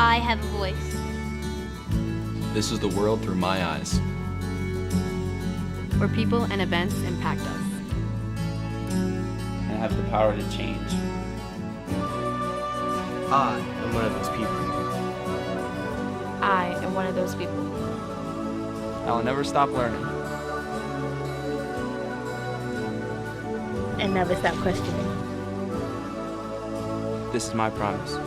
I have a voice. This is the world through my eyes. Where people and events impact us. And have the power to change. I am one of those people. I am one of those people. I will never stop learning. And never stop questioning. This is my promise.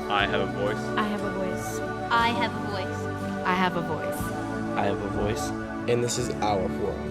I have a voice. I have a voice. I have a voice. I have a voice. I have a voice. And this is our forum.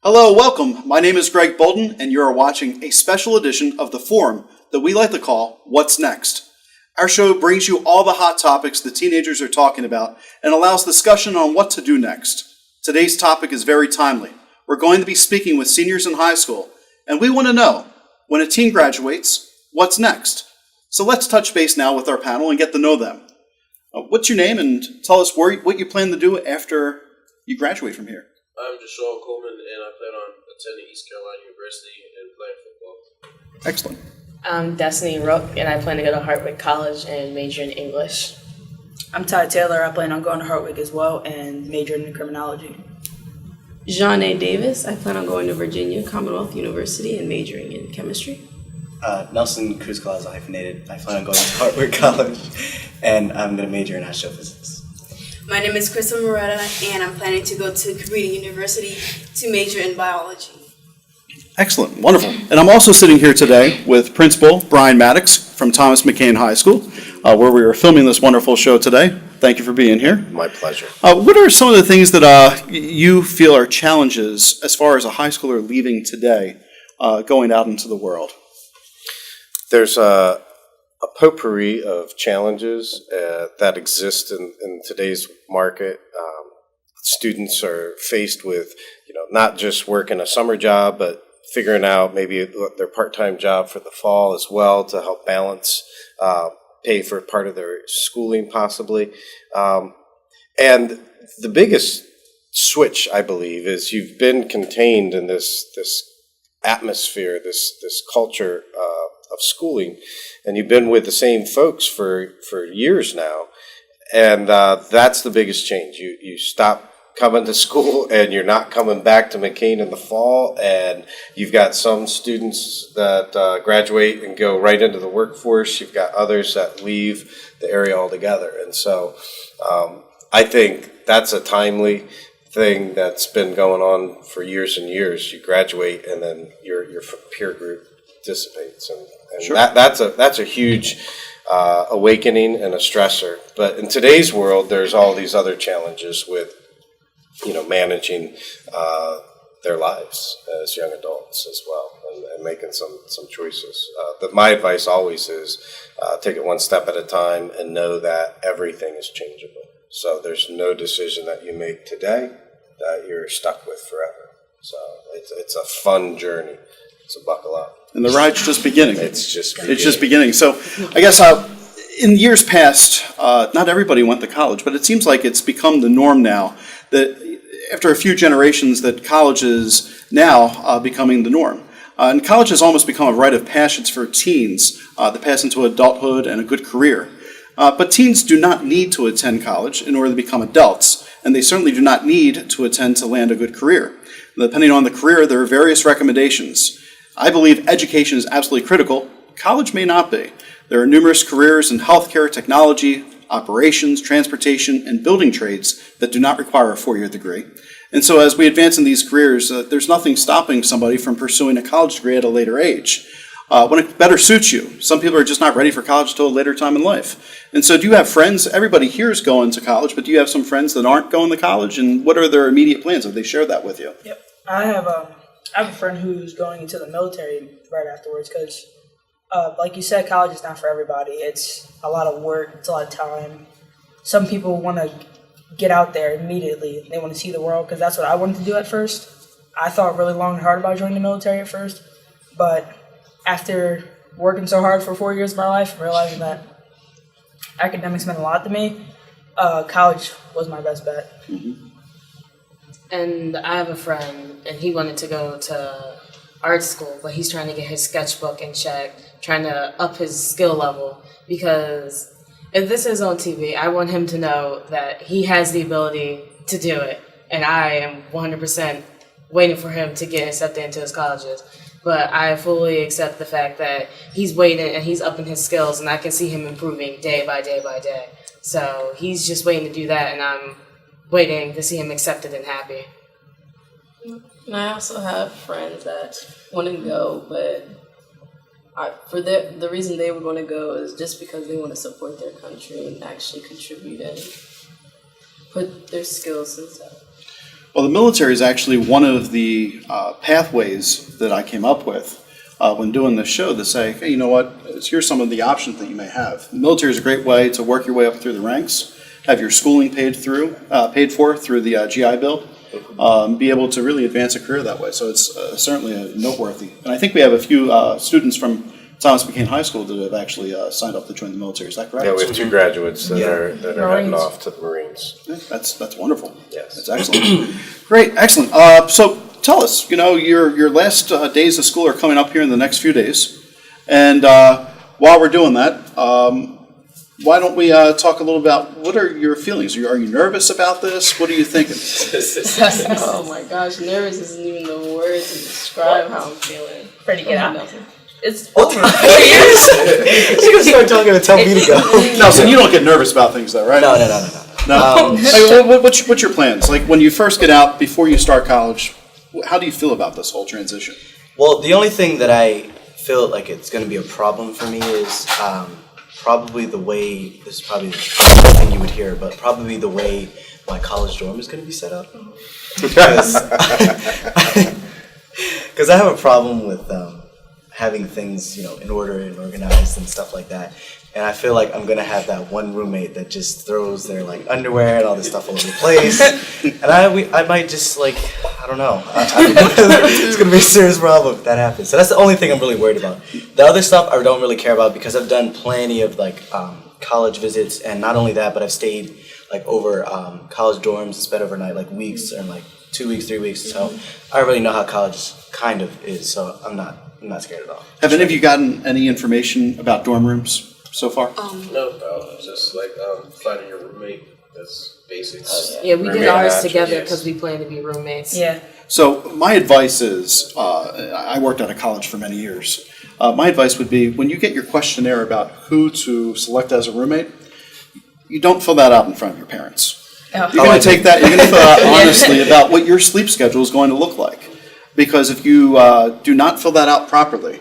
Hello, welcome. My name is Greg Bolden, and you are watching a special edition of The Forum that we like to call What's Next. Our show brings you all the hot topics the teenagers are talking about and allows discussion on what to do next. Today's topic is very timely. We're going to be speaking with seniors in high school, and we want to know, when a teen graduates, what's next? So let's touch base now with our panel and get to know them. What's your name, and tell us what you plan to do after you graduate from here? I'm Deshaun Coleman, and I plan on attending East Carolina University and playing football. Excellent. I'm Destiny Rook, and I plan to go to Hartwick College and major in English. I'm Ty Taylor. I plan on going to Hartwick as well and majoring in criminology. Jean A. Davis. I plan on going to Virginia Commonwealth University and majoring in chemistry. Nelson Cruz Colazo hyphenated. I plan on going to Hartwick College, and I'm going to major in astrophysics. My name is Krista Moretta, and I'm planning to go to Cabrini University to major in biology. Excellent. Wonderful. And I'm also sitting here today with Principal Brian Maddox from Thomas McCain High School, where we are filming this wonderful show today. Thank you for being here. My pleasure. What are some of the things that you feel are challenges as far as a high schooler leaving today, going out into the world? There's a potpourri of challenges that exist in today's market. Students are faced with, not just working a summer job, but figuring out maybe their part-time job for the fall as well to help balance, pay for part of their schooling possibly. And the biggest switch, I believe, is you've been contained in this atmosphere, this culture of schooling, and you've been with the same folks for years now, and that's the biggest change. You stop coming to school, and you're not coming back to McCain in the fall, and you've got some students that graduate and go right into the workforce. You've got others that leave the area altogether, and so I think that's a timely thing that's been going on for years and years. You graduate, and then your peer group dissipates, and sure. That's a huge awakening and a stressor. But in today's world, there's all these other challenges with managing their lives as young adults as well, and making some choices. My advice always is take it one step at a time and know that everything is changeable. So there's no decision that you make today that you're stuck with forever. So it's a fun journey. So buckle up. And the ride's just beginning. It's just beginning. So I guess in years past, not everybody went to college, but it seems like it's become the norm now that after a few generations that college is now becoming the norm. And college has almost become a rite of passage for teens to pass into adulthood and a good career. But teens do not need to attend college in order to become adults, and they certainly do not need to attend to land a good career. Depending on the career, there are various recommendations. I believe education is absolutely critical. College may not be. There are numerous careers in healthcare, technology, operations, transportation, and building trades that do not require a four-year degree. And so as we advance in these careers, there's nothing stopping somebody from pursuing a college degree at a later age. When it better suits you. Some people are just not ready for college until a later time in life. And so do you have friends? Everybody here is going to college, but do you have some friends that aren't going to college? And what are their immediate plans? Have they shared that with you? Yep. I have a friend who's going into the military right afterwards because, like you said, college is not for everybody. It's a lot of work. It's a lot of time. Some people want to get out there immediately. They want to see the world because that's what I wanted to do at first. I thought really long and hard about joining the military at first, but after working so hard for 4 years of my life, realizing that academics meant a lot to me, college was my best bet. Mm-hmm. And I have a friend, and he wanted to go to art school, but he's trying to get his sketchbook in check, trying to up his skill level, because if this is on TV, I want him to know that he has the ability to do it, and I am 100% waiting for him to get accepted into his colleges. But I fully accept the fact that he's waiting and he's upping his skills, and I can see him improving day by day by day. So he's just waiting to do that, and I'm waiting to see him accepted and happy. And I also have friends that want to go, but the reason they would want to go is just because they want to support their country and actually contribute and put their skills and stuff. Well, the military is actually one of the pathways that I came up with when doing this show to say, hey, you know what, here's some of the options that you may have. The military is a great way to work your way up through the ranks, have your schooling paid for through the GI Bill, be able to really advance a career that way. So it's certainly noteworthy. And I think we have a few students from Thomas McCain High School that have actually signed up to join the military. Is that correct? Yeah, we have 2 graduates that are heading off to the Marines. Yeah, that's wonderful. Yes. That's excellent. Great, excellent. So tell us, your last days of school are coming up here in the next few days. And while we're doing that, why don't we talk a little about what are your feelings? Are you nervous about this? What are you thinking? Oh my gosh, nervous isn't even the word to describe how I'm feeling. Ready to get out? Nothing. It's over 4 years. She's gonna start talking and tell me to go. No, so you don't get nervous about things though, right? No. No? What's your plans? Like when you first get out, before you start college, how do you feel about this whole transition? Well, the only thing that I feel like it's going to be a problem for me is probably the way, this is probably the first thing you would hear, but probably the way my college dorm is going to be set up. Because I have a problem with having things, in order and organized and stuff like that. And I feel like I'm going to have that one roommate that just throws their underwear and all this stuff all over the place. And I might just I don't know. It's going to be a serious problem if that happens. So that's the only thing I'm really worried about. The other stuff I don't really care about because I've done plenty of college visits, and not only that, but I've stayed over college dorms, spent overnight weeks and 2 weeks, 3 weeks. So I already know how college kind of is. So I'm not scared at all. Have any of you gotten any information about dorm rooms so far? No, just finding your roommate. That's basics. Yeah, we did ours together because we plan to be roommates. Yeah. So my advice is, I worked at a college for many years. My advice would be when you get your questionnaire about who to select as a roommate, you don't fill that out in front of your parents. Oh. You're going to take that, you're going to fill out honestly about what your sleep schedule is going to look like. Because if you do not fill that out properly,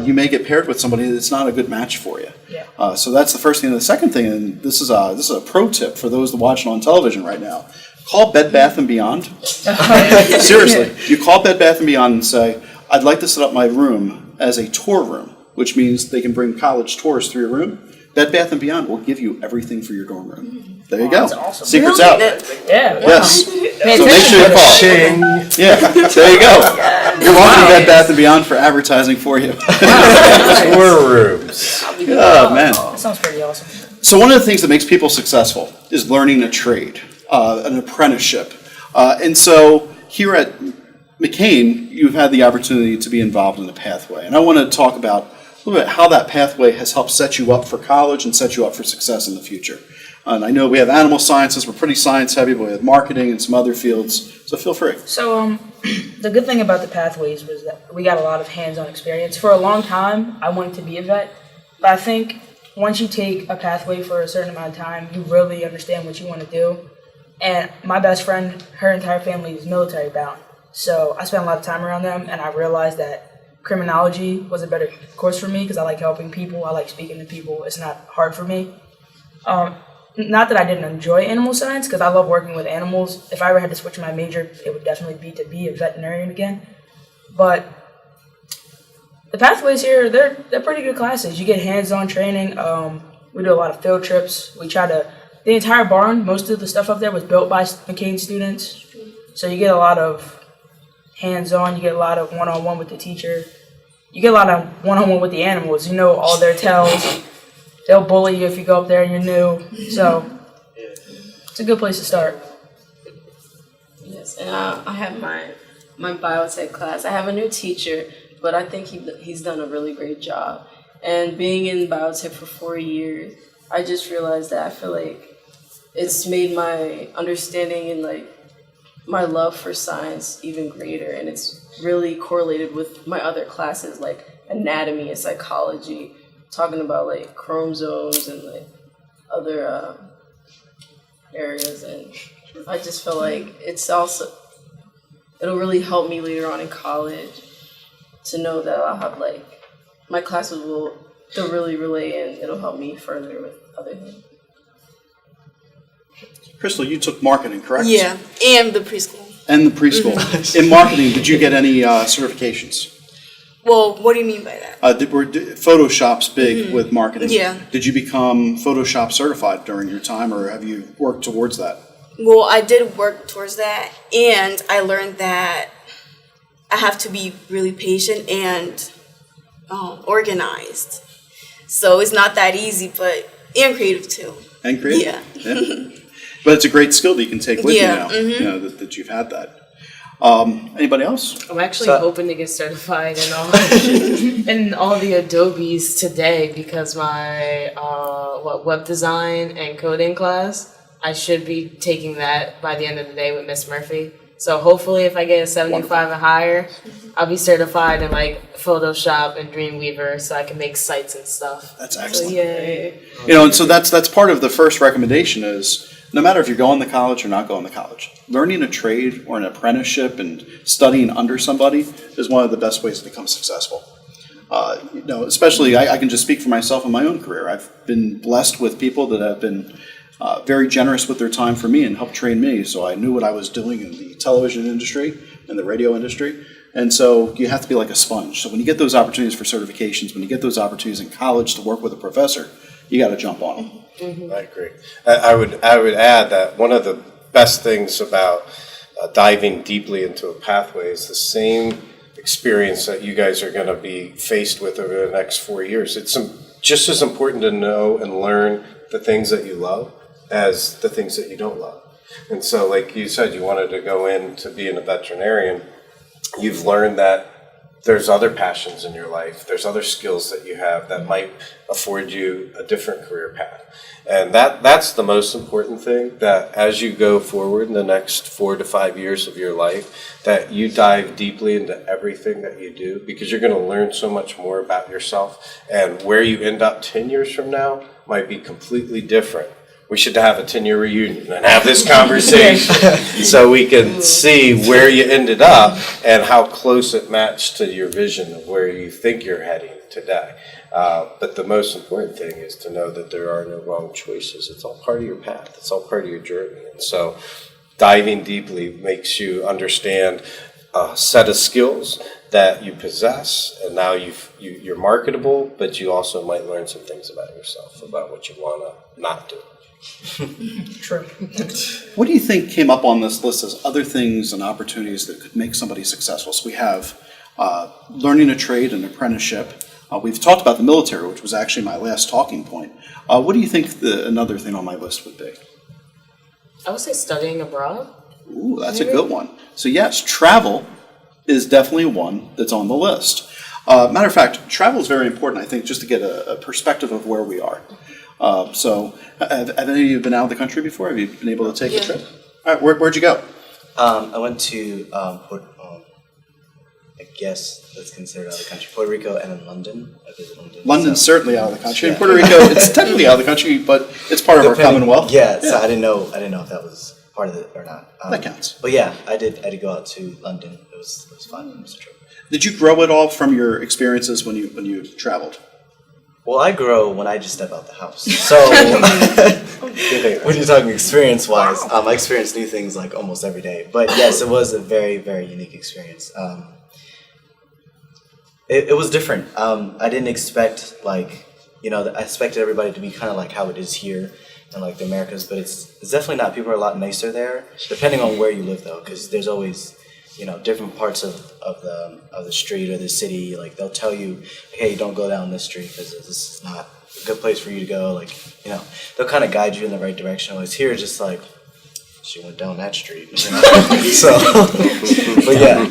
you may get paired with somebody that's not a good match for you. Yeah. So that's the first thing. And the second thing, and this is a pro tip for those that watch it on television right now, call Bed Bath & Beyond. Seriously, you call Bed Bath & Beyond and say, I'd like to set up my room as a tour room, which means they can bring college tours through your room. Bed Bath & Beyond will give you everything for your dorm room. There you go. That's awesome. Secret's out. Yeah. Wow. Yes. So make sure you call. Yeah. There you go. You're welcome to Bed Bath & Beyond for advertising for you. Tour rooms. Oh, man. That sounds pretty awesome. So one of the things that makes people successful is learning a trade, an apprenticeship. And so here at McCain, you've had the opportunity to be involved in the pathway. And I want to talk about a little bit how that pathway has helped set you up for college and set you up for success in the future. And I know we have animal sciences, we're pretty science heavy, but we have marketing and some other fields, so feel free. So the good thing about the pathways was that we got a lot of hands-on experience. For a long time, I wanted to be a vet, but I think once you take a pathway for a certain amount of time, you really understand what you want to do. And my best friend, her entire family is military bound, so I spent a lot of time around them, and I realized that criminology was a better course for me because I like helping people, I like speaking to people, it's not hard for me. Not that I didn't enjoy animal science, because I love working with animals. If I ever had to switch my major, it would definitely be to be a veterinarian again. But the pathways here, they're pretty good classes. You get hands-on training. We do a lot of field trips. The entire barn, most of the stuff up there was built by McCain students. So you get a lot of hands-on. You get a lot of one-on-one with the teacher. You get a lot of one-on-one with the animals. You know all their tells. They'll bully you if you go up there and you're new. So it's a good place to start. Yes. voice, and I have my biotech class. I have a new teacher, but I think he's done a really great job. And being in biotech for 4 years, I just realized that I feel like it's made my understanding and like my love for science even greater, and it's really correlated with my other classes like anatomy and psychology, talking about like chromosomes and like other areas, and I just feel like it'll really help me later on in college to know that I'll have like my classes they'll really relate, and it'll help me further with other things. Crystal, you took marketing, correct? Yeah, and the preschool. And the preschool. In marketing, did you get any certifications? Well, what do you mean by that? Photoshop's big with marketing. Yeah. Did you become Photoshop certified during your time, or have you worked towards that? Well, I did work towards that, and I learned that I have to be really patient and organized. So it's not that easy, and creative too. And creative? Yeah. But it's a great skill that you can take with you now, Mm-hmm. you know, that you've had that. Anybody else? I'm actually hoping to get certified in all the Adobes today, because my web design and coding class, I should be taking that by the end of the day with Miss Murphy. So hopefully if I get a 75 and higher, I'll be certified in like Photoshop and Dreamweaver, so I can make sites and stuff. That's excellent. So, yay. You know, and so that's part of the first recommendation is, no matter if you're going to college or not going to college, learning a trade or an apprenticeship and studying under somebody is one of the best ways to become successful. You know, especially I can just speak for myself in my own career. I've been blessed with people that have been very generous with their time for me and helped train me, so I knew what I was doing in the television industry and the radio industry. And so you have to be like a sponge. So when you get those opportunities for certifications, when you get those opportunities in college to work with a professor, you got to jump on them. Mm-hmm. I agree. I would add that one of the best things about diving deeply into a pathway is the same experience that you guys are going to be faced with over the next 4 years. It's just as important to know and learn the things that you love as the things that you don't love. And so, like you said, you wanted to go in to being a veterinarian. You've learned that there's other passions in your life. There's other skills that you have that might afford you a different career path. And that's the most important thing, that as you go forward in the next 4 to 5 years of your life, that you dive deeply into everything that you do, because you're going to learn so much more about yourself. And where you end up 10 years from now might be completely different. We should have a 10-year reunion and have this conversation so we can see where you ended up and how close it matched to your vision of where you think you're heading today. But the most important thing is to know that there are no wrong choices. It's all part of your path. It's all part of your journey. And so diving deeply makes you understand a set of skills that you possess, and now you're marketable, but you also might learn some things about yourself, about what you want to not do. True. What do you think came up on this list as other things and opportunities that could make somebody successful? So we have learning a trade and apprenticeship. We've talked about the military, which was actually my last talking point. What do you think another thing on my list would be? I would say studying abroad. Ooh, that's a good one. So yes, travel is definitely one that's on the list. Matter of fact, travel is very important, I think, just to get a perspective of where we are. So have any of you been out of the country before? Have you been able to take a trip? All right, where'd you go? I went to, I guess that's considered out of the country, Puerto Rico, and then London. I visited London. London's certainly out of the country. And Puerto Rico, it's technically out of the country, but it's part of our Commonwealth. Yeah, so I didn't know if that was part of it or not. That counts. But yeah, I did go out to London. It was fun. It was a trip. Did you grow at all from your experiences when you traveled? Well, I grow when I just step out the house. So when you're talking experience-wise, I experience new things like almost every day. But yes, it was a very, very unique experience. It was different. I didn't expect I expected everybody to be kind of like how it is here in like the Americas, but it's definitely not. People are a lot nicer there, depending on where you live though, because there's always different parts of the street or the city. Like they'll tell you, hey, don't go down this street because this is not a good place for you to go. Like they'll kind of guide you in the right direction. Whereas here, just like she went down that street. You know? So, but yeah,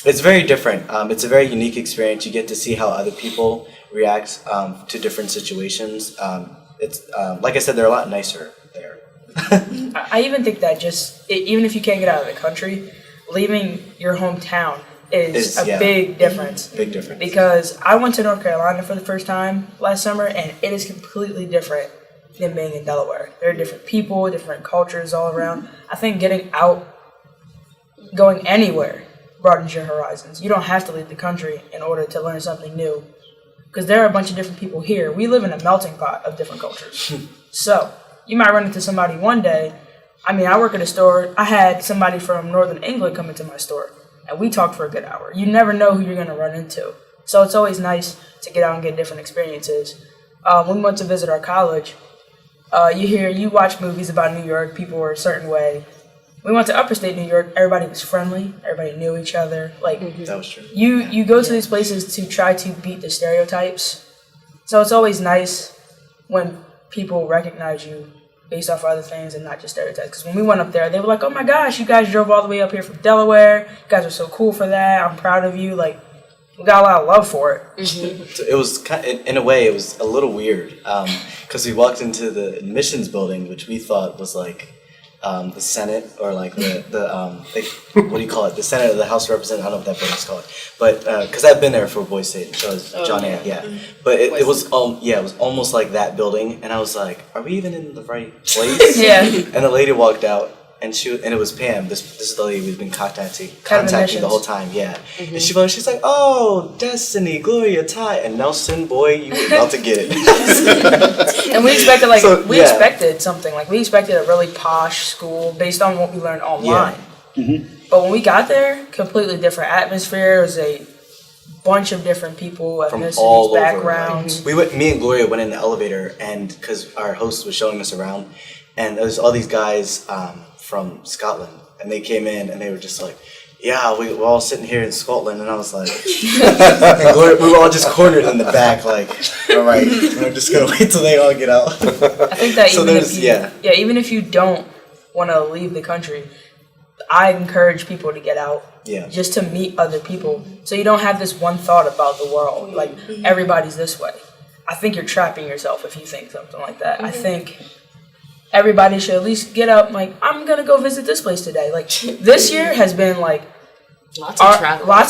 it's very different. It's a very unique experience. You get to see how other people react to different situations. It's like I said, they're a lot nicer there. I even think that even if you can't get out of the country, leaving your hometown is a big difference. Big difference. Because I went to North Carolina for the first time last summer, and it is completely different than being in Delaware. There are different people, different cultures all around. I think getting out, going anywhere, broadens your horizons. You don't have to leave the country in order to learn something new. Because there are a bunch of different people here. We live in a melting pot of different cultures. So, you might run into somebody one day. I mean, I work at a store. I had somebody from Northern England come into my store, and we talked for a good hour. You never know who you're going to run into. So it's always nice to get out and get different experiences. When we went to visit our college, you watch movies about New York, people were a certain way. We went to upper state New York, everybody was friendly, everybody knew each other. Like, that was true. You go to these places to try to beat the stereotypes. So it's always nice when people recognize you based off other things and not just stereotypes. Because when we went up there, they were like, oh my gosh, you guys drove all the way up here from Delaware. You guys are so cool for that. I'm proud of you. Like, we got a lot of love for it. So it was, in a way, it was a little weird. Because we walked into the admissions building, which we thought was like the Senate, or like what do you call it? The Senate or the House of Representatives. I don't know what that building's called. But, because I've been there for Boys State, so it was John A. Yeah. But it was almost like that building. And I was like, are we even in the right place? Yeah. And the lady walked out. And it was Pam. This is the lady we've been contacting the whole time. Yeah, and she's like, "Oh, Destiny, Gloria, Ty, and Nelson, boy, you were about to get it." And we expected expected something. Like, we expected a really posh school based on what we learned online. Yeah. But when we got there, completely different atmosphere. It was a bunch of different people, from ethnicities, all backgrounds. Over. Me and Gloria went in the elevator, and because our host was showing us around, and there was all these guys from Scotland, and they came in and they were just like, yeah, we're all sitting here in Scotland, and I was like, and Gloria, we were all just cornered in the back, like, all right, we're just gonna wait till they all get out. I think that even if you don't want to leave the country, I encourage people to get out, just to meet other people, so you don't have this one thought about the world, like everybody's this way. I think you're trapping yourself if you think something like that. I think everybody should at least get up, like, I'm going to go visit this place today. Like, this year has been, like, lots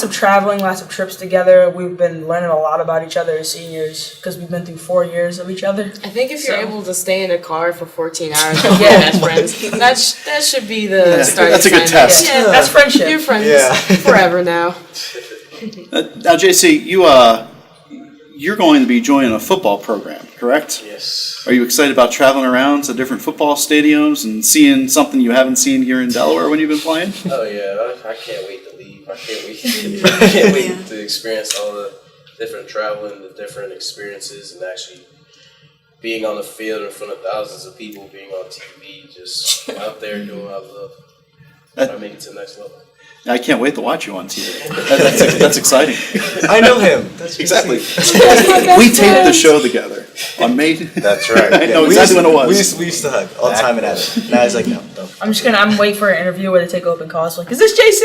of traveling, lots of trips together. We've been learning a lot about each other as seniors, because we've been through 4 years of each other. I think if you're able to stay in a car for 14 hours with your best friends, that should be the starting That's a good test. Yeah, that's friendship. You're friends forever now. Now, JC, you're going to be joining a football program, correct? Yes. Are you excited about traveling around to different football stadiums and seeing something you haven't seen here in Delaware when you've been playing? Oh yeah, I can't wait to leave. I can't wait to experience all the different traveling, the different experiences, and actually being on the field in front of thousands of people, being on TV, just out there doing what I love. I make it to the next level. I can't wait to watch you on TV. That's exciting. I know him. That's exactly. We taped the show together on May. That's right. I know exactly when it was. We used to hug all the time and have it. Now he's like, no. I'm waiting for an interview where they take open calls. Like, is this JC?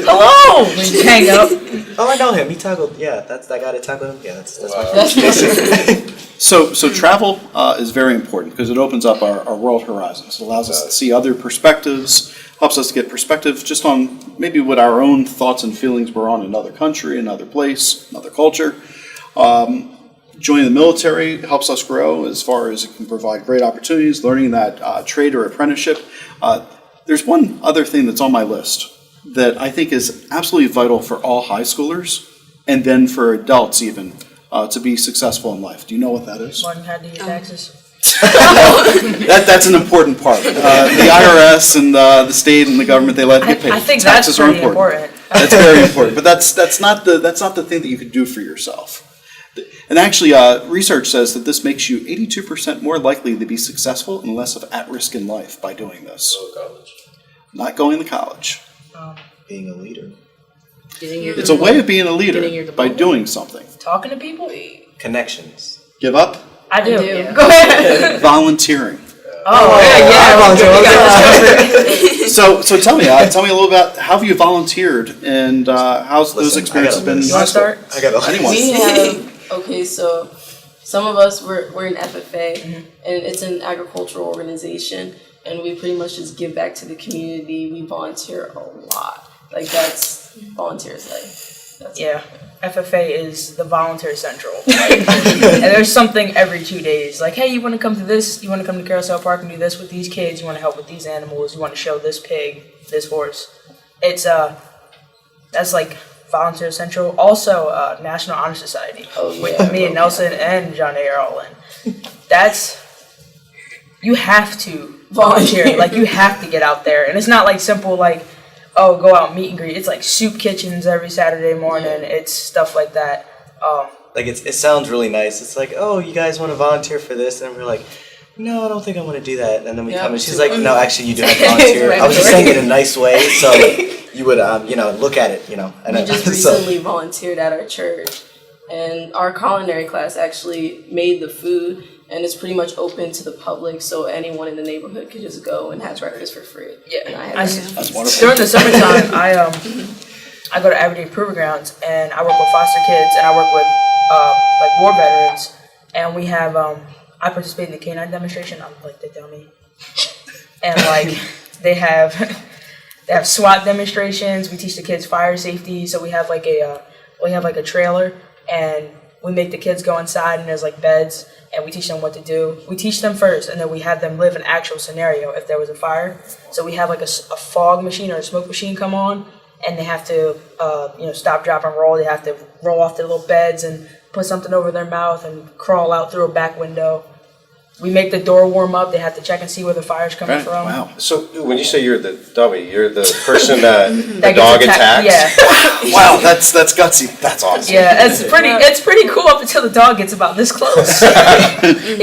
Hello. And you hang up. Oh, I know him. He tackled. Yeah, that's that guy that tackled him. Yeah, that's my friend. So travel is very important because it opens up our world horizons. It allows us to see other perspectives, helps us to get perspective just on maybe what our own thoughts and feelings were on another country, another place, another culture. Joining the military helps us grow as far as it can provide great opportunities, learning that trade or apprenticeship. There's one other thing that's on my list that I think is absolutely vital for all high schoolers and then for adults even to be successful in life. Do you know what that is? Learning how to do your taxes. That's an important part. The IRS and the state and the government, they let you pay. I think taxes that's pretty important. That's very important. But that's not the thing that you could do for yourself. And actually, research says that this makes you 82% more likely to be successful and less of at risk in life by doing this. Not going to college. Being a leader. It's a way of being a leader by doing something. Talking to people. Connections. Give up. I do. Yeah. Go ahead. Volunteering. Oh, yeah, So tell me a little about how have you volunteered and how's those experiences been? You want to start? I got Anyone? We have, okay, so some of us, we're in FFA, and it's an agricultural organization, and we pretty much just give back to the community. We volunteer a lot. Like, that's volunteers, like. Yeah, FFA is the volunteer central. And there's something every 2 days. Like, hey, you want to come to this? You want to come to Carousel Park and do this with these kids? You want to help with these animals? You want to show this pig, this horse? It's that's like volunteer central. Also, National Honor Society with me and Nelson and John A. are all in. That's you have to volunteer. Like, you have to get out there, and it's not like simple like, oh, go out and meet and greet. It's like soup kitchens every Saturday morning. It's stuff like that. Like it sounds really nice. It's like, oh, you guys want to volunteer for this? And we're like, no, I don't think I want to do that. And then we come and she's like, no, actually, you do have to volunteer. I was just saying it in a nice way, so you would, look at it, And we just recently volunteered at our church, and our culinary class actually made the food, and it's pretty much open to the public, so anyone in the neighborhood could just go and have breakfast for free. Yeah, that's wonderful. During the summertime, I go to Aberdeen Proving Grounds, and I work with foster kids, and I work with like war veterans, and we have I participate in the canine demonstration. I'm like the dummy, and like they have SWAT demonstrations. We teach the kids fire safety, so we have like a trailer, and we make the kids go inside, and there's like beds. And we teach them what to do. We teach them first, and then we have them live an actual scenario if there was a fire. So we have like a fog machine or a smoke machine come on, and they have to, stop, drop, and roll. They have to roll off their little beds and put something over their mouth and crawl out through a back window. We make the door warm up. They have to check and see where the fire's coming from. Wow. So when you say you're the dummy, you're the person that the dog attacks? Yeah. Wow, that's gutsy. That's awesome. Yeah, it's pretty cool up until the dog gets about this close. We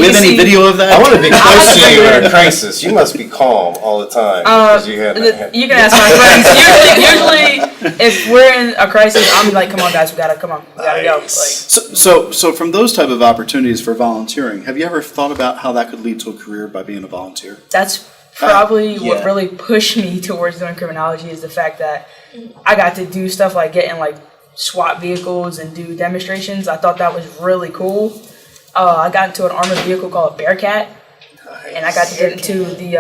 have any video of that? I want to be close to you in a crisis. You must be calm all the time. You can ask my friends. Usually, if we're in a crisis, I'm like, come on, guys, we gotta go. Like, So from those type of opportunities for volunteering, have you ever thought about how that could lead to a career by being a volunteer? That's probably what really pushed me towards doing criminology is the fact that I got to do stuff like get in like SWAT vehicles and do demonstrations. I thought that was really cool. I got into an armored vehicle called a Bearcat. And I got to get into the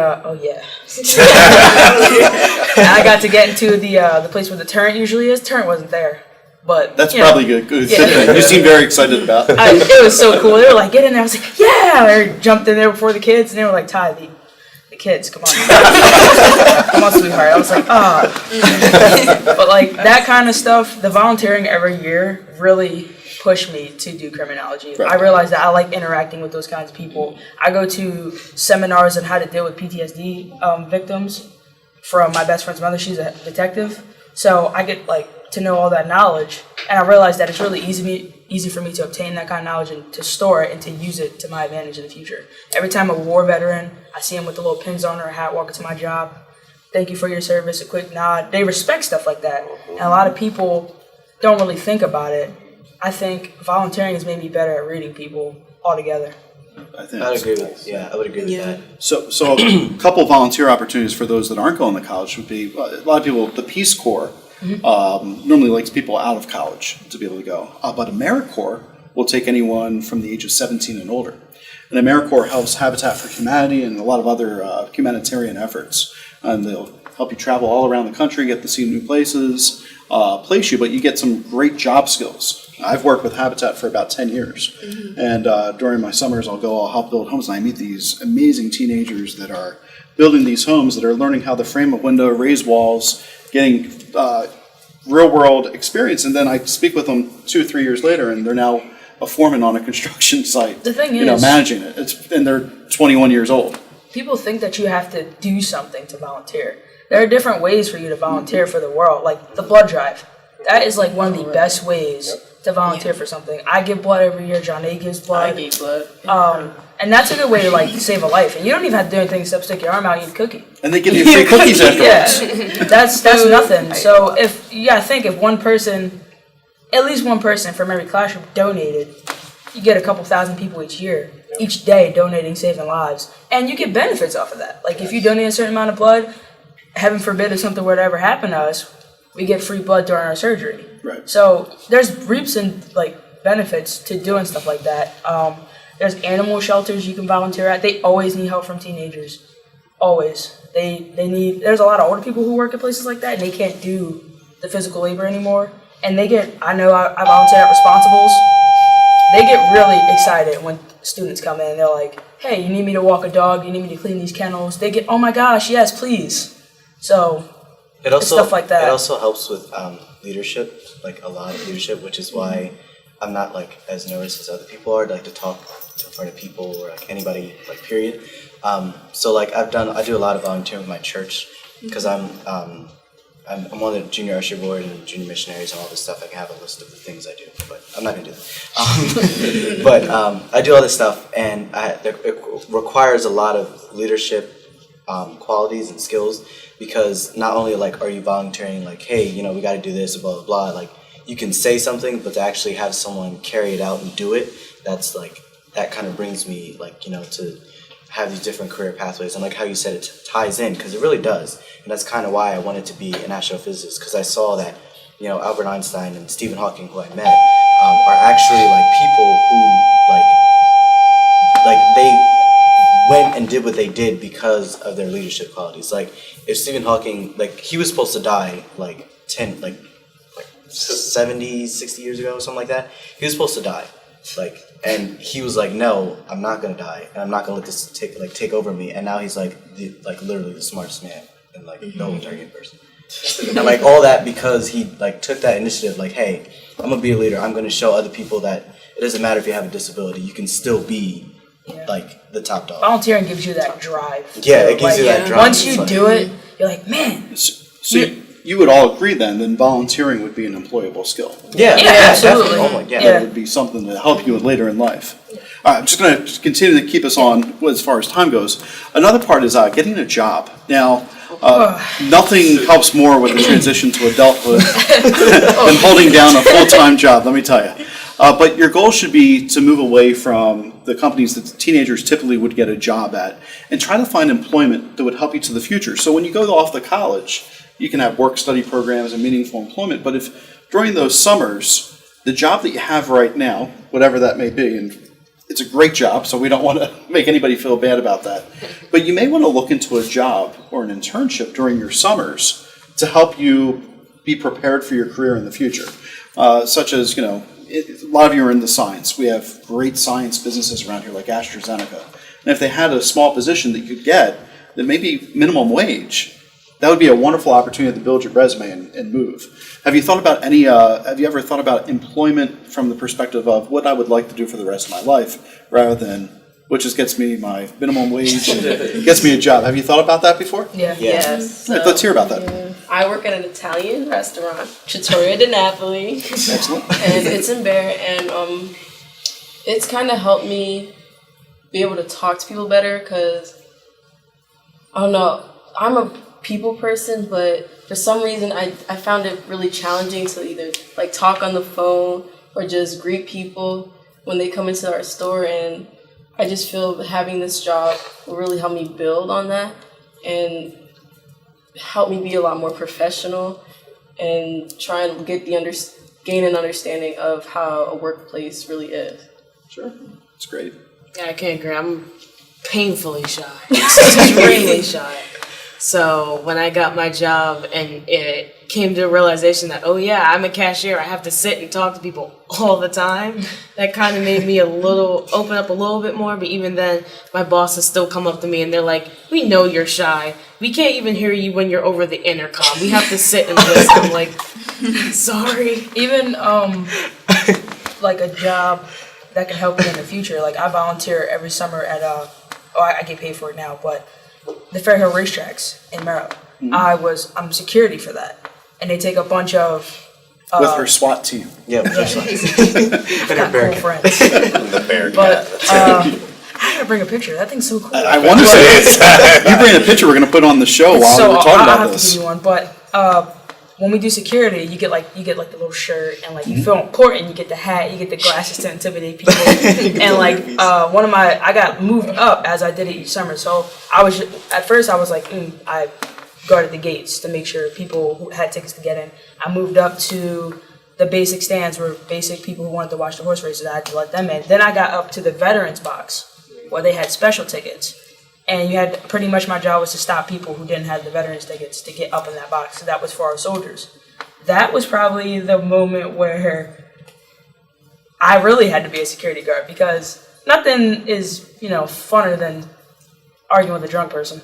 I got to get into the place where the turret usually is. Turret wasn't there. But that's probably good. Yeah. You seem very excited about it. It was so cool. They were like, get in there. I was like, yeah. I jumped in there before the kids, and they were like, Ty, the kids, come on. Come on, sweetheart. I was like, But like that kind of stuff, the volunteering every year really pushed me to do criminology. Right. I realized that I like interacting with those kinds of people. I go to seminars on how to deal with PTSD victims from my best friend's mother. She's a detective. So I get like to know all that knowledge, and I realized that it's really easy for me to obtain that kind of knowledge and to store it and to use it to my advantage in the future. Every time a war veteran, I see him with the little pins on or a hat walking to my job, thank you for your service, a quick nod. They respect stuff like that, and a lot of people don't really think about it. I think volunteering has made me better at reading people altogether. I would agree with that. So a couple of volunteer opportunities for those that aren't going to college would be, a lot of people, the Peace Corps normally likes people out of college to be able to go. But AmeriCorps will take anyone from the age of 17 and older. And AmeriCorps helps Habitat for Humanity and a lot of other humanitarian efforts. And they'll help you travel all around the country, get to see new places, place you, but you get some great job skills. I've worked with Habitat for about 10 years. And during my summers, I'll help build homes, and I meet these amazing teenagers that are building these homes, that are learning how to frame a window, raise walls, getting real-world experience. And then I speak with them 2 or 3 years later, and they're now a foreman on a construction site. The thing is, managing it. And they're 21 years old. People think that you have to do something to volunteer. There are different ways for you to volunteer for the world, like the blood drive. That is like one of the best ways to volunteer for something. I give blood every year. John A gives blood. I give blood. And that's a good way to like save a life. And you don't even have to do anything except stick your arm out and eat a cookie. And they give you free cookies afterwards. Yeah, that's nothing. So if at least one person from every classroom donated, you get a couple thousand people each year. each day donating, saving lives, and you get benefits off of that. Like if you donate a certain amount of blood, heaven forbid if something were to ever happen to us, we get free blood during our surgery. Right. So there's reaps and benefits to doing stuff like that. There's animal shelters you can volunteer at. They always need help from teenagers. Always. They need. There's a lot of older people who work at places like that, and they can't do the physical labor anymore. And they get. I know I volunteer at Responsibles. They get really excited when students come in and they're like, "Hey, you need me to walk a dog? You need me to clean these kennels?" They get, "Oh my gosh, yes, please." So It also, stuff like that. It also helps with leadership, like a lot of leadership, which is why I'm not as nervous as other people are, to talk in front of people or anybody, period. So I do a lot of volunteering with my church because I'm on the junior usher board and junior missionaries and all this stuff. I can have a list of the things I do, but I'm not gonna do that. But I do all this stuff, and it requires a lot of leadership qualities and skills. Because not only are you volunteering hey, we got to do this, blah blah blah, you can say something, but to actually have someone carry it out and do it, that's that kind of brings me to have these different career pathways. And how you said, it ties in, because it really does. And that's kind of why I wanted to be an astrophysicist, because I saw that Albert Einstein and Stephen Hawking, who I met, are actually people who they went and did what they did because of their leadership qualities. If Stephen Hawking, he was supposed to die 70, 60 years ago or something like that. He was supposed to die. And he was no, I'm not gonna die, and I'm not gonna let this take over me. And now he's literally the smartest man and no target person. And all that because he took that initiative. Hey, I'm gonna be a leader. I'm gonna show other people that it doesn't matter if you have a disability. You can still be the top dog. Volunteering gives you that drive. Yeah, it gives you that drive. Once you do it, you're man. So you would all agree then volunteering would be an employable skill. Yeah, absolutely. Oh my God. That would be something to help you later in life. All right, I'm just going to continue to keep us on as far as time goes. Another part is getting a job. Now, nothing helps more with the transition to adulthood than holding down a full-time job, let me tell you. But your goal should be to move away from the companies that teenagers typically would get a job at and try to find employment that would help you to the future. So when you go off to college, you can have work-study programs and meaningful employment. But if during those summers, the job that you have right now, whatever that may be, and it's a great job, so we don't want to make anybody feel bad about that, but you may want to look into a job or an internship during your summers to help you be prepared for your career in the future, such as, a lot of you are in the science. We have great science businesses around here like AstraZeneca. And if they had a small position that you could get, then maybe minimum wage, that would be a wonderful opportunity to build your resume and move. Have you thought about have you ever thought about employment from the perspective of what I would like to do for the rest of my life rather than which just gets me my minimum wage and gets me a job? Have you thought about that before? Yeah. Yes. Right, let's hear about that. I work at an Italian restaurant, Trattoria di Napoli. Excellent. And it's in Bear, and it's kind of helped me be able to talk to people better because, I don't know, I'm a people person, but for some reason I found it really challenging to either talk on the phone or just greet people when they come into our store, and I just feel having this job will really help me build on that and help me be a lot more professional and try and gain an understanding of how a workplace really is. Sure, it's great. Yeah, I can't agree. I'm painfully shy, extremely shy. So when I got my job and it came to the realization that, oh yeah, I'm a cashier, I have to sit and talk to people all the time, that kind of made me open up a little bit more. But even then, my bosses still come up to me and they're like, we know you're shy. We can't even hear you when you're over the intercom. We have to sit and listen. I'm like, sorry. Even a job that can help me in the future. I volunteer every summer at I get paid for it now, but the Fair Hill racetracks in Merrill. Mm-hmm. I'm security for that, and they take a bunch of with her SWAT team. Yeah, with her SWAT team. And her cool friends. The bear but I gotta bring a picture. That thing's so cool. I want to say it. You bring a picture we're going to put on the show while we're talking about I'll have this. to give you one, but when we do security, you get like the little shirt and like you feel important. You get the hat, you get the glasses to intimidate people, and like I got moved up as I did it each summer. So at first I was like I guarded the gates to make sure people who had tickets to get in. I moved up to the basic stands where basic people who wanted to watch the horse races, I had to let them in. Then I got up to the veterans box where they had special tickets. And you had pretty much my job was to stop people who didn't have the veterans tickets to get up in that box. So that was for our soldiers. That was probably the moment where I really had to be a security guard because nothing is, funner than arguing with a drunk person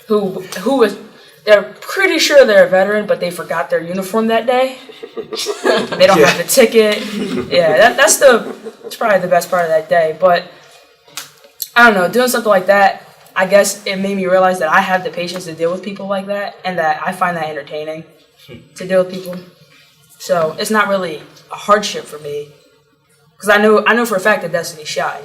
who was. They're pretty sure they're a veteran, but they forgot their uniform that day. They don't have the ticket. Yeah, that's probably the best part of that day. But I don't know, doing something like that, I guess it made me realize that I have the patience to deal with people like that, and that I find that entertaining to deal with people. So it's not really a hardship for me, because I know for a fact that Destiny's shy,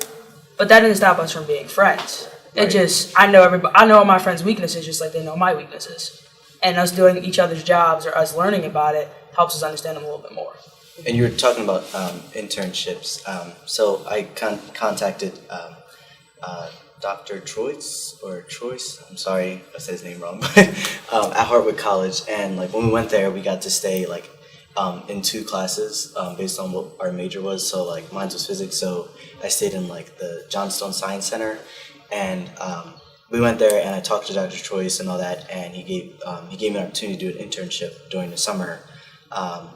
but that didn't stop us from being friends. It just I know all my friends' weaknesses just like they know my weaknesses, and us doing each other's jobs or us learning about it helps us understand them a little bit more. And you were talking about internships. So I contacted Dr. Troyce, I'm sorry if I said his name wrong, but at Hartwood College. And like when we went there, we got to stay like in 2 classes based on what our major was. So like mine was physics, so I stayed in like the Johnstone Science Center. And we went there, and I talked to Dr. Troyce and all that, and he gave me an opportunity to do an internship during the summer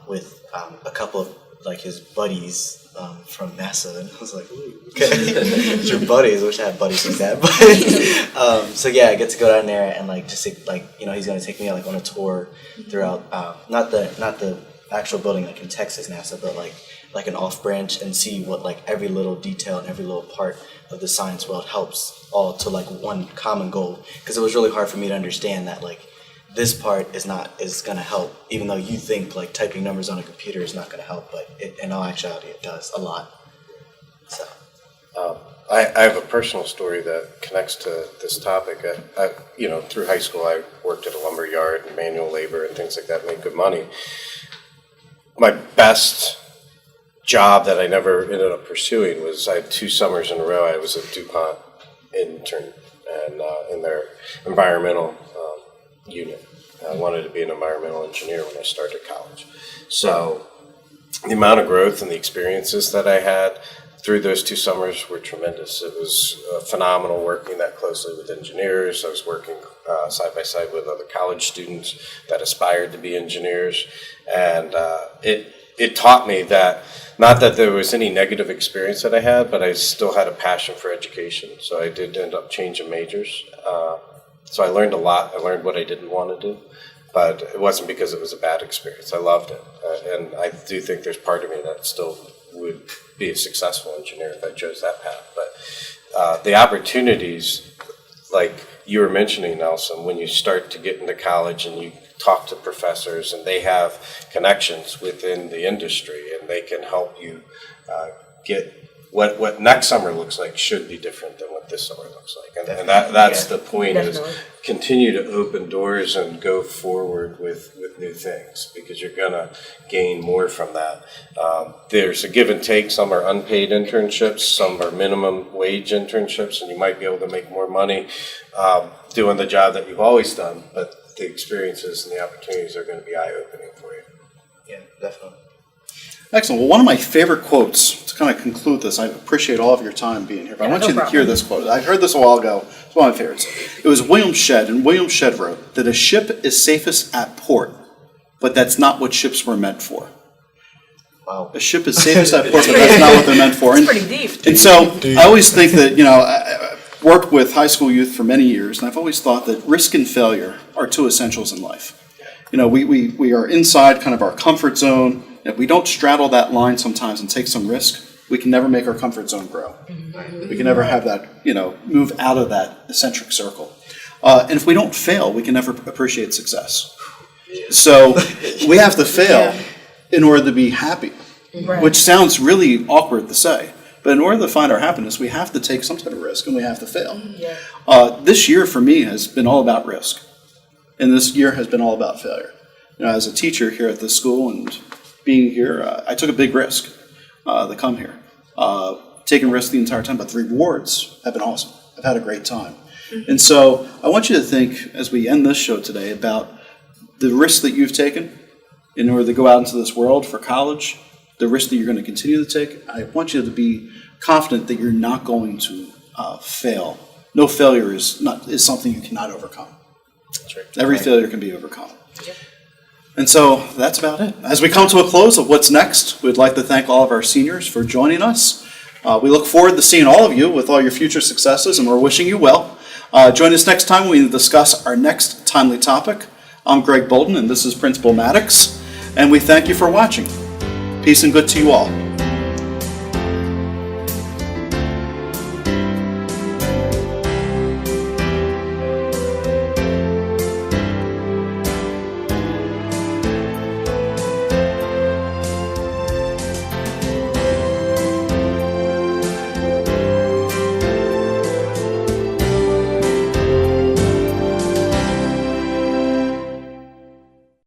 with a couple of like his buddies from NASA, and I was like, ooh, okay, it's your buddies. I wish I had buddies like that. But so yeah, I get to go down there and like just like he's gonna take me like on a tour throughout not the actual building like in Texas NASA, but like an off branch, and see what like every little detail and every little part of the science world helps all to like one common goal. Because it was really hard for me to understand that like this part is gonna help, even though you think like typing numbers on a computer is not gonna help, but in all actuality it does a lot. So I have a personal story that connects to this topic. Through high school I worked at a lumber yard and manual labor and things like that, made good money. My best job that I never ended up pursuing was I had 2 summers in a row I was a DuPont intern and in their environmental unit. I wanted to be an environmental engineer when I started college. So the amount of growth and the experiences that I had through those 2 summers were tremendous. It was phenomenal working that closely with engineers. I was working side by side with other college students that aspired to be engineers, and it taught me that, not that there was any negative experience that I had, but I still had a passion for education. So I did end up changing majors. So I learned a lot. I learned what I didn't want to do, but it wasn't because it was a bad experience. I loved it. And I do think there's part of me that still would be a successful engineer if I chose that path. But the opportunities, like you were mentioning, Nelson, when you start to get into college and you talk to professors and they have connections within the industry and they can help you get what next summer looks like should be different than what this summer looks like. And that's the point, definitely. Is continue to open doors and go forward with new things, because you're going to gain more from that. There's a give and take. Some are unpaid internships, some are minimum wage internships, and you might be able to make more money doing the job that you've always done, but the experiences and the opportunities are going to be eye-opening for you. Yeah, definitely. Excellent. Well, one of my favorite quotes, to kind of conclude this, I appreciate all of your time being here, but I want you to hear this quote. I heard this a while ago. It's one of my favorites. It was William Shedd, and William Shedd wrote that a ship is safest at port, but that's not what ships were meant for. Wow. A ship is safest at port, but that's not what they're meant for. It's pretty deep. And so I always think that, I worked with high school youth for many years, and I've always thought that risk and failure are 2 essentials in life. We are inside kind of our comfort zone. If we don't straddle that line sometimes and take some risk, we can never make our comfort zone grow. We can never have that, move out of that eccentric circle. And if we don't fail, we can never appreciate success. So we have to fail in order to be happy, which sounds really awkward to say. But in order to find our happiness, we have to take some type of risk, and we have to fail. This year for me has been all about risk. And this year has been all about failure. You know, as a teacher here at this school and being here, I took a big risk to come here. Taking risks the entire time, but the rewards have been awesome. I've had a great time. And so I want you to think, as we end this show today, about the risks that you've taken in order to go out into this world for college, the risk that you're going to continue to take. I want you to be confident that you're not going to fail. No failure is something you cannot overcome. That's right. Every failure can be overcome. And so that's about it. As we come to a close of what's next, we'd like to thank all of our seniors for joining us. We look forward to seeing all of you with all your future successes, and we're wishing you well. Join us next time when we discuss our next timely topic. I'm Greg Bolden, and this is Principal Maddox, and we thank you for watching. Peace and good to you all.